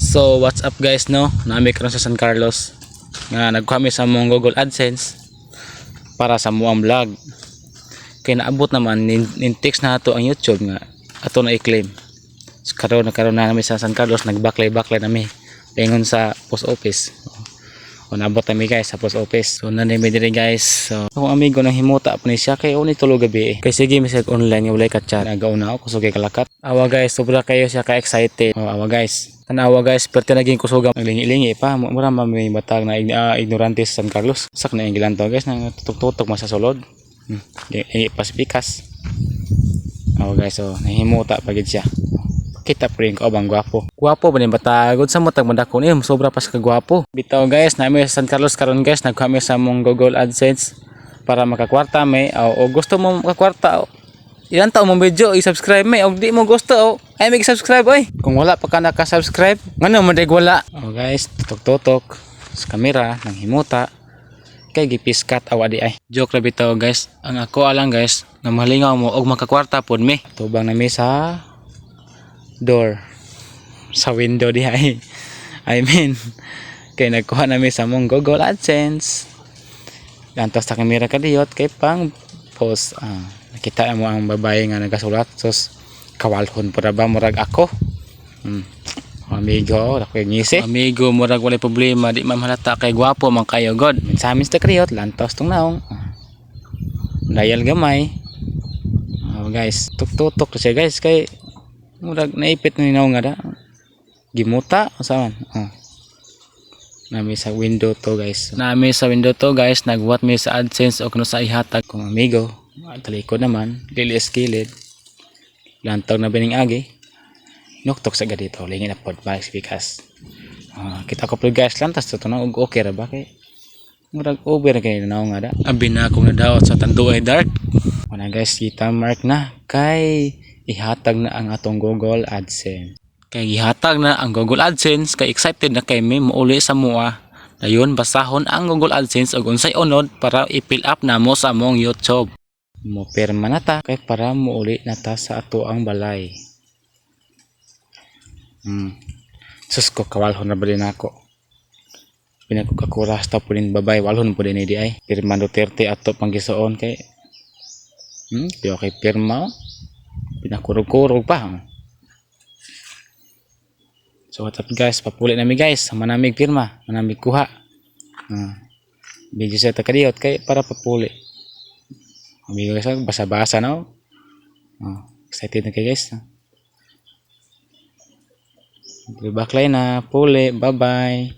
So what's up guys, no? Nami karon sa San Carlos nga nagkuha mi sa mong Google AdSense para sa muang vlog. Kay naabot naman nin text na ato ang YouTube nga ato na i-claim. So, karon na nami sa San Carlos, nagbaklay nami pingon sa post office. O naabot nami guys sa post office. So nanimi diri guys. So akong amigo nang himuta pa ni siya kay uni tulog gabi. Kay sige misag online nga walay ka chat. Nagauna ako kusog kay kalakat. Awa guys, sobra kayo siya ka excited. O awa guys. Tanawa guys, perti naging kusuga naglingi-lingi pa. Mura may batag na ignorante sa San Carlos. Sak na ingilan to guys, nang tutok-tutok sa sulod. Paspikas. Awa guys, so nahimuta pagid siya. Kita pa rin ko bang gwapo. Gwapo ba ni batagod sa matag madako ni sobra pas ka gwapo. Bitaw guys, nami sa San Carlos karon guys, nagkuha mi sa mong Google AdSense para makakwarta may o gusto mo makakwarta. Ilan taon mo video i-subscribe may og di mo gusto ay mag-subscribe oy. Kung wala pa ka naka-subscribe, ngano man dig wala. Oh guys, tutok-tutok sa kamera nang himuta kay gipiskat awa di ay. Joke ra bitaw guys. Ang ako alang guys, nga malingaw mo og makakwarta pod mi. Tubang na mi sa door sa window di ay. I mean, kay nagkuha na mi sa mong Google AdSense. Gantos sa kamera kadiyot kay pang post nakita mo ang babae nga nagasulat sus kawalhon para ba murag ako. Amigo ako ngisi amigo murag walay problema di man halata kay gwapo man kayo god sa amin sa kriyot lantos tong naong dayal gamay. Guys tuk-tutok siya guys kay murag naipit na ninaw nga da gimuta usaman. Nami sa window to guys, nagwat mi sa AdSense o kuno sa ihatag kong amigo talikod naman lilis kilid lantog na bining agi nuktok sa gadito lingi na pod ba speakers. Kita ko plug guys lantas to na og okay ra ba kay murag over kay nanaw nga da abi na akong nadaot sa tanduay dark wala guys kita mark na kay ihatag na ang atong Google AdSense. Kay gihatag na ang Google AdSense kay excited na kay may mauli sa mua. Dayon basahon ang Google AdSense og unsay unod para i-fill up namo sa among YouTube. Mo pirma na ta kay para mauli na ta sa ato ang balay. Sus ko kawalhon na balin ako. Pinagkukuras ta pudin babay walhon pudin di ay. Pirma Duterte ato panggisoon kay di okay pirma. Pinakurog-kurog pa. So what's up guys, papuli nami guys, manamig pirma, manamig kuha. Video sa takadiyot kay para papuli. Amigo guys, basa-basa na. Excited na kayo guys. Baklay na, puli, bye bye.